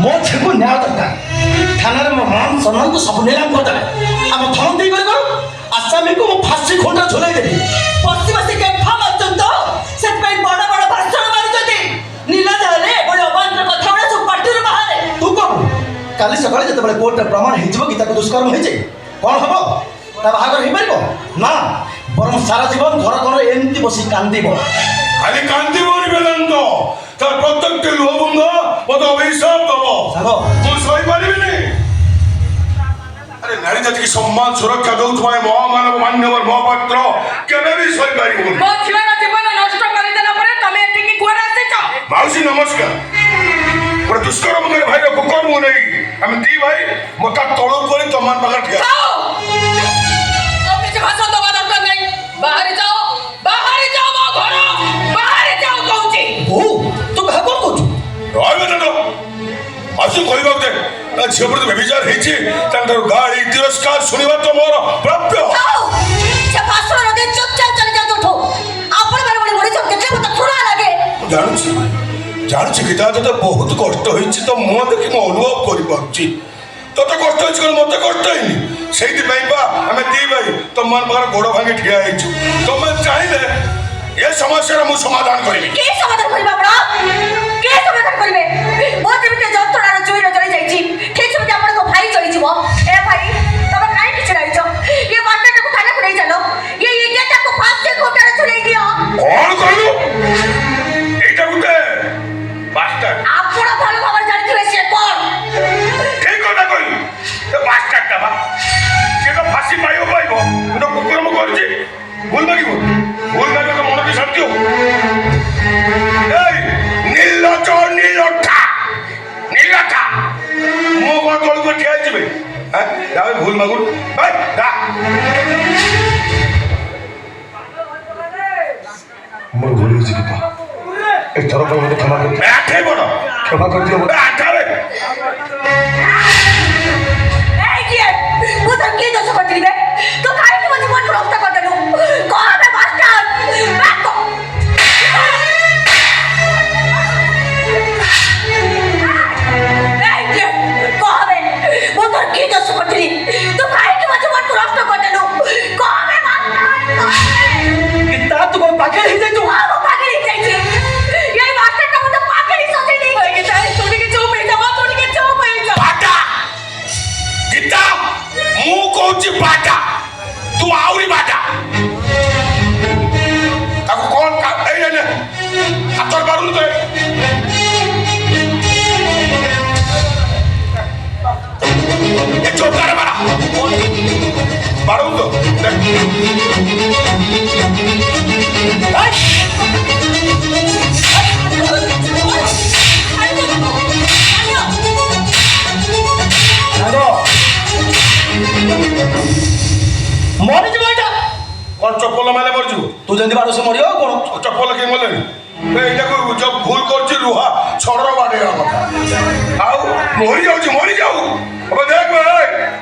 ମୋ ଝିଅକୁ ନ୍ୟାୟ ଦରକାର। ଥାନାରେ ମୋ ମାନ ସମ୍ମାନକୁ ସବୁ ନିଲାମ କରିଦେବେ। ଆମ ଧନ ଦେଇ କରି ଆସାମୀକୁ ମୁଁ ଫାଶୀ ଖୁଣ୍ଟରେ ଝୁଲେଇ ଦେବି। ବସି ବସି କେଫା ମାରୁଛନ୍ତି ତ ସେଥିପାଇଁ ବଡ଼ ବଡ଼ ଭାଷଣ ମାରୁଛନ୍ତି। ନିଲାମ ହେଲେ ଏଭଳି ଅବାନ୍ତର କଥା ଗୁଡ଼ା ସବୁ ପାଟିରୁ ବାହାରେ। ତୁ କହୁ କାଲି ସକାଳେ ଯେତେବେଳେ କୋର୍ଟରେ ପ୍ରମାଣ ହେଇଯିବ କି ତାକୁ ଦୁଷ୍କର୍ମ ହେଇଛି କ'ଣ ହବ? ତା ବାହାଘର ହେଇପାରିବ ନା? ବରଂ ସାରା ଜୀବନ ଘର ଘର ଏମିତି ବସି କାନ୍ଦିବ। ଖାଲି କାନ୍ଦିବନି ବେଦାନ୍ତ, ତାର ପ୍ରତ୍ୟେକଟି ଲୁହବୁନ୍ଦ ମୋତେ ଅଭିଶାପ ଦବ। ସାଙ୍ଗ ମୁଁ ସହିପାରିବିନି। ଆରେ ନାରୀ ଜାତିକି ସମ୍ମାନ ସୁରକ୍ଷା ଦଉଥିବା ଏ ମହାମାନବ ମାନ୍ୟବର ମହାପାତ୍ର କେବେ ବି ସହିପାରିବୁନି। ମୋ ଝିଅର ଜୀବନ ନଷ୍ଟ କରିଦେଲା ପରେ ତମେ ଏଠିକି କୁଆଡ଼େ ଆସିଛ? ମାଉସୀ ନମସ୍କାର। ଗୋଟେ ଦୁଷ୍କର୍ମକାରୀ ଭାଇର କୁକର୍ମକୁ ନେଇ ଆମେ ଦି ଭାଇ ମୋତେ ତଳକୁ କରି ତମାନ ପାଖରେ ଠିଆ। ଆଉ କିଛି ଭାଷଣ ଦବା ଦରକାର ନାହିଁ। ବାହାରି ଯାଅ, ବାହାରି ଯାଅ ମୋ ଘର, ବାହାରି ଯାଅ କହୁଛି। ବୋଉ ତୁ କାହା କ'ଣ କହୁଛୁ? ରହିବେ ନା ମାଉସୀ କହିବାକୁ ଦେ। ତା ଝିଅ ପ୍ରତି ବ୍ୟଭିଚାର ହେଇଛି, ତାଙ୍କର ଗାଳି ତିରସ୍କାର ଶୁଣିବା ତ ମୋର ପ୍ରାପ୍ୟ। ସେ ଭାଷଣ ନଦୀ ଚୁପଚାପ ଚାଲି ଯାଆନ୍ତୁ ଉଠୁ। ଆପଣ ମାନେ ବଳି ବଳି ଦେଖିଲେ ମୋତେ ଘୃଣା ଲାଗେ। ଜାଣୁଛି କି ତା ତତେ ବହୁତ କଷ୍ଟ ହେଇଛି, ତ ମୁହଁ ଦେଖି ମୁଁ ଅନୁଭବ କରିପାରୁଛି। ତତେ କଷ୍ଟ ହେଇଛି କହିଲେ ମତେ କଷ୍ଟ ହେଇନି। ସେଇଥିପାଇଁ ବା ଆମେ ଦି ଭାଇ ତମମାନ ପାଖରେ ଗୋଡ଼ ଭାଙ୍ଗି ଠିଆ ହେଇଛୁ। ତମେ ଚାହିଁଲେ ଏ ସମସ୍ୟାର ମୁଁ ସମାଧାନ କରିବି। କି ସମାଧାନ କରିବେ ଆପଣ? କି ସମାଧାନ କରିବେ? ମୋ ଯେମିତି ଯନ୍ତ୍ରଣାର ଚୁଇର ଚଳି ଯାଇଛି, ଠିକ ସେମିତି ଆପଣଙ୍କ ଭାଇ ଚଳିଯିବ। ଏ ଭାଇ ତମେ କାହିଁକି ଛିଡ଼ାଇଛ? ଏ ବାର୍ତ୍ତାଟାକୁ ଥାନାକୁ ନେଇ ଚାଲ। ଏ ଇଡିଆଟାକୁ ଫାଶୀ ଖୁଣ୍ଟରେ ଝୁଲେଇ ଦିଅ। କଣ କହିଲୁ? ଏଇଟା ଗୋଟେ ବାସ୍ଟାର୍ଡ। ଆପଣ ଭଲ ଭାବରେ ଜାଣିଥିବେ ସିଏ କ'ଣ? ଠିକ କଥା କହିଲୁ। ଏ ବାସ୍ଟାର୍ଡଟା ବା ସେ ତ ଫାଶୀ ପାଇବ ମୁଁ ତ କୁକର୍ମ କରୁଛି। ଭୁଲ ମାଗିବ ତ ମନ ବି ଶାନ୍ତି ହବ। ନୀଲଠା ମୁଁ କଣ ତଳକୁ ଠିଆ ହେଇଯିବେ? ଭୁଲ ମାଗୁନ ମୁଁ ଭୁଲ ହେଇଛି ଗୀତା। ଏଥର ପାଇଁ ମୋତେ କ୍ଷମା କରି କ୍ଷମା କରିଦିଅ। ମୁଁ ତ କି ଦୋଷ କରିଥିଲି ବେ? ତୁ କାହିଁକି ମୋ ଜୀବନକୁ ନଷ୍ଟ କରିଦେଲୁ? କଣ ବେ ବାସ୍ଟାର୍ଡ? ମୁଁ ତ କି ଦୋଷ କରିଥିଲି? ତୁ କାହିଁକି ମୋ ଜୀବନକୁ ନଷ୍ଟ କରିଦେଲୁ? କଣ ବେ ବାସ୍ଟାର୍ଡ? ଗୀତା ତୁ କ'ଣ ପାଗଳ ହେଇଯାଇଛୁ? ମୁଁ ପାଗଳ ହେଇଯାଇଛି। ଏଇ ବାସ୍ଟାର୍ଡଟା ମୋତେ ପାଗଳ ସଜେଇ ଦେଇଛି। ଗୀତା ତୁ ଟିକେ ଚୁପ୍ ହେଇଯା। ତୁ ଟିକେ ଚୁପ୍ ହେଇଯା। ଗୀତା ମୁଁ କହୁଛି ବାଟା, ତୁ ଆହୁରି ବାଟା। ତାକୁ କଣ ହାତରେ ପାରୁନୁ ତ? ଏ ଚୋଟାରେ ବାଡ଼ା ପାରୁନୁ ତ? ମରିଯିବ ଏଇଟା। କଣ ଚପଲ ମାଲେ ମରିଯିବ? ତୁ ଯେମିତି ବାଡ଼ୁ ସେ ମରିବ ଆଉ କ'ଣ? ଚପଲ କିଏ ମଲେନି? ଏଇଟାକୁ ଯୋଉ ଭୁଲ କରୁଛି ଲୁହା ଛଡ଼ର ବାଡ଼େଇବା କଥା। ଆଉ ମରିଯାଉ। ଏବେ ଦେଖ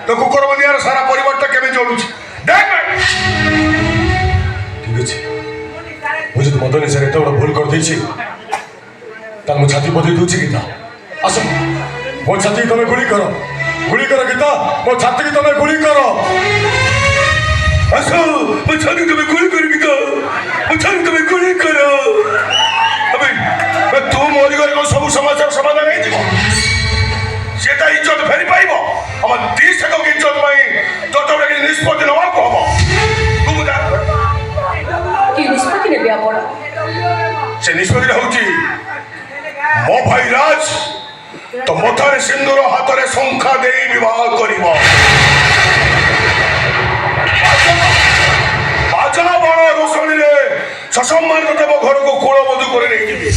ତ କୁକର୍ମ ନିଆର ସାରା ପରିବାରଟା କେମିତି ଚଳୁଛି ଦେଖ। ଠିକ ଅଛି, ମୁଁ ଯଦି ମଦ ନିଶାରେ ଏତେ ବଡ଼ ଭୁଲ କରିଦେଇଛି ତାହେଲେ ମୁଁ ଛାତି ବଜେଇ ଦେଉଛି ଗୀତା। ଆସ ମୋ ଛାତିକି ତମେ ଗୁଳି କର ଗୀତା। ମୋ ଛାତିକି ତମେ ଗୁଳି କର। ଆସ ମୋ ଛାତି ତମେ ଗୁଳି କର ଗୀତା। ମୋ ଛାତି ତମେ ଗୁଳି କର। ତୁ ମରିଗଲେ କ'ଣ ସବୁ ସମସ୍ୟାର ସମାଧାନ ହେଇଯିବ? সেটা ইজ্জত ফেরি পাইব। আমার দেশ থেকে ইজ্জত পাই যতটা কি নিষ্পত্তি নেওয়াকে হব। কি নিষ্পত্তি নেবে আপন? সে নিষ্পত্তিটা হচ্ছে ମୋ ଭାଇ ରାଜ ତ ମଥାରେ ସିନ୍ଦୁର ହାତରେ ଶଙ୍ଖା ଦେଇ ବିବାହ କରିବ। ବାଜା ବଣ ରୋଷଣୀରେ ସସମ୍ମାନିତ ଦେବ ଘରକୁ କୁଳବଧୂ କରି ନେଇଯିବି।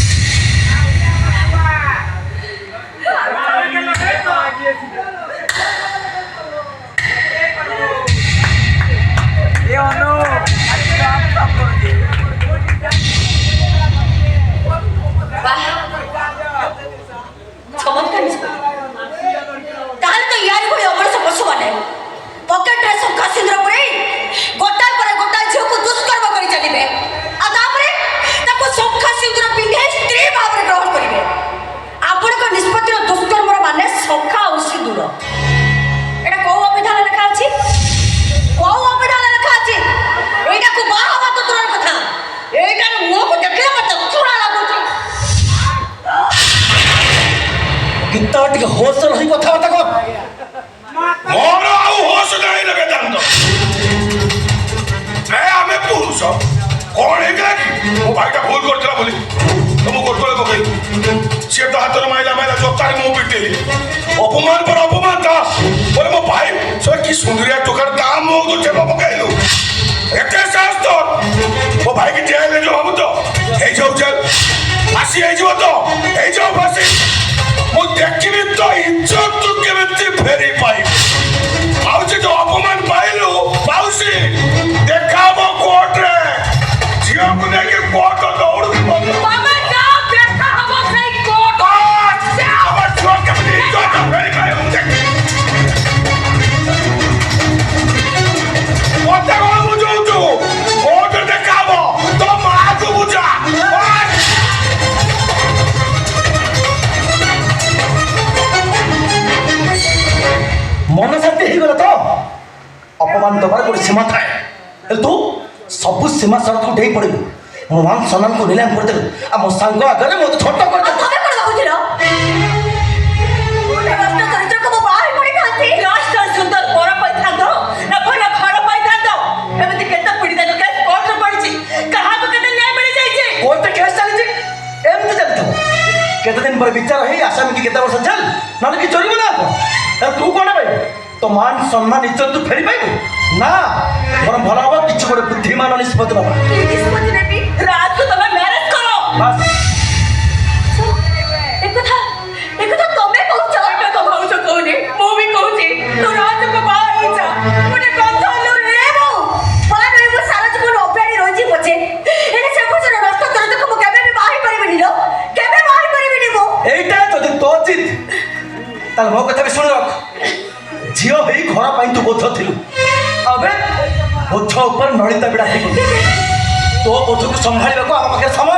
তাহলে তো ইয়ারি ভଳି অমଣିଷ ପଶୁମାନେ ପକେଟରେ ଶଙ୍ଖା ସିନ୍ଦୁର ପୁରେଇ ଗୋଟାଏ ପରେ ଗୋଟାଏ ଝିଅକୁ ଦୁଷ୍କର୍ମ କରି ଚାଲିବେ ଆଉ ତାପରେ ତାକୁ ଶଙ୍ଖା ସିନ୍ଦୁର ପିନ୍ଧାଇ ସ୍ତ୍ରୀ ଭାବରେ ଗ୍ରହଣ କରିବେ। ଆପଣଙ୍କ ନିଷ୍ପତ୍ତିର ଦୁଷ୍କର୍ମର ମାନେ ଗୀତ ଟିକେ ହୋସ ରହି କଥାବାର୍ତ୍ତା କର। ମୋର ଆଉ ହୋସ ନାହିଁ ରେ ବେଦାନ୍ତ। ଆମେ ପୁରୁଷ କଣ ହେଇଗଲା କି ମୋ ଭାଇଟା ଭୁଲ କରିଥିଲା ବୋଲି ମୁଁ ଗୋଟଳେ ପକେଇଲି। ସିଏ ତ ହାତରେ ମାଇଲା ଜୋତାରେ ମୁଁ ପିଟେଇଲି। ଅପମାନ પર ଅପମାନ ତା ବୋଲେ ମୋ ଭାଇ ସେ କି ସୁନ୍ଦରିଆ ଟୋକାର ତା ମୁହଁକୁ ଚେପ ପକେଇଲୁ। ଏତେ ସାହସ ତୋର ମୋ ଭାଇକି ଜେଲରେ ଯୋଉ ହବୁ ତ ହେଇଯାଉ ଜେଲ ଫାଶୀ ହେଇଯିବ ତ ହେଇଯାଉ ଫାଶୀ। ମୁଁ ଦେଖିବି ତ ଇଜ୍ଜତ ତୁ କେମିତି ଫେରି ପାଇବୁ। ଆଉ ଯେ ଯୋଉ ଅପମାନ ପାଇଲୁ ମାଉସୀ ଦେଖା ହବ କୋର୍ଟରେ। ଝିଅକୁ ନେଇକି କୋର୍ଟ ଦୌଡୁଥିବ। ବାବା ଯାଅ ଦେଖା ହବ ସେଇ କୋର୍ଟ। আমার ঝুয়া কেমন ইজ্জত ফেরি পাইব দেখি। মতে কଣ বুঝাউଛୁ କୋର୍ଟରେ ଦେଖା ହବ ତୋ ମାଆକୁ ବୁଝା। ମନ ଶାନ୍ତି ହେଇଗଲା ତ? ଅପମାନ ଦେବାର ଗୋଟେ ସୀମା ଥାଏ, ହେଲେ ତୁ ସବୁ ସୀମା ସଡ଼କୁ ଡେଇଁ ପଡ଼ିବୁ। ମୋ ମାନ ସମ୍ମାନକୁ ନିଲାମ କରିଦେଲୁ ଆଉ ମୋ ସାଙ୍ଗ ଆଗରେ ମୋତେ ଛୋଟ କରିଦେଲୁ। ତମେ କଣ ଭାବୁଥିଲ? ନଷ୍ଟ ଚରିତ୍ରକୁ ମୁଁ ବାହାରି ପଡ଼ିଥାନ୍ତି। ନଷ୍ଟ ସୁନ୍ଦର ପର ପାଇଥାନ୍ତ ନା ଭଲ ଘର ପାଇଥାନ୍ତ? ଏମିତି କେତେ ପୀଡ଼ିତ କେସ୍ କୋର୍ଟରେ ପଡ଼ିଛି, କାହାକୁ କେତେ ନ୍ୟାୟ ମିଳିଯାଇଛି? କୋର୍ଟରେ କେସ୍ ଚାଲିଛି, ଏମିତି ଚାଲିଥିବ। କେତେ ଦିନ ପରେ ବିଚାର ହେଇ ଆସାମୀକି କେତେ ବର୍ଷ ଜେଲ ନହେଲେ କି ଚଳିବ ନା କଣ? ତାହେଲେ ତୁ କ'ଣ ପାଇବୁ? ତୋ ମାନ ସମ୍ମାନ ଇଜ୍ଜତ ତୁ ଫେରି ପାଇବୁ ନା? ବରଂ ଭଲ ହବ କିଛି ଗୋଟେ ବୁଦ୍ଧିମାନ ନିଷ୍ପତ୍ତି ନେବା। କି ନିଷ୍ପତ୍ତି ନେବି? ରାଜକୁ ତମେ ମ୍ୟାରେଜ୍ କର। ବାସ୍ ଏକଥା ତମେ କହୁଛ? ଏଟା ତ ଭାଉଜ କହୁନି, ମୁଁ ବି କହୁଛି ତୁ ରାଜକୁ ବାହା ହେଇଯା। ଗୋଟେ କଥା ହେଲୁ ରେ ବୋଉ, ବାହା ରହିବୁ ସାରା ଜୀବନ ଅବ୍ୟାଳି ରହିଛି ପଛେ, ହେଲେ ସେ ପଛରେ ନଷ୍ଟ ଚରିତ୍ରକୁ ମୁଁ କେବେ ବି ବାହା ହେଇପାରିବିନି ଲୋ, କେବେ ବାହା ହେଇପାରିବିନି ମୁଁ। এইটা যদি তো জিত তাহলে ମୋ କଥା ବି ଶୁଣି ରଖ। ଝିଅ ହେଇ ଘର ପାଇଁ ତୁ ବୋଝ ଥିଲୁ, ଏବେ ବୋଝ ଉପରେ ନଳିତା ବିଡ଼ା ହେଇଗଲୁ। ତୋ ବୋଝକୁ ସମ୍ଭାଳିବାକୁ ଆମ ପାଖରେ ସମୟ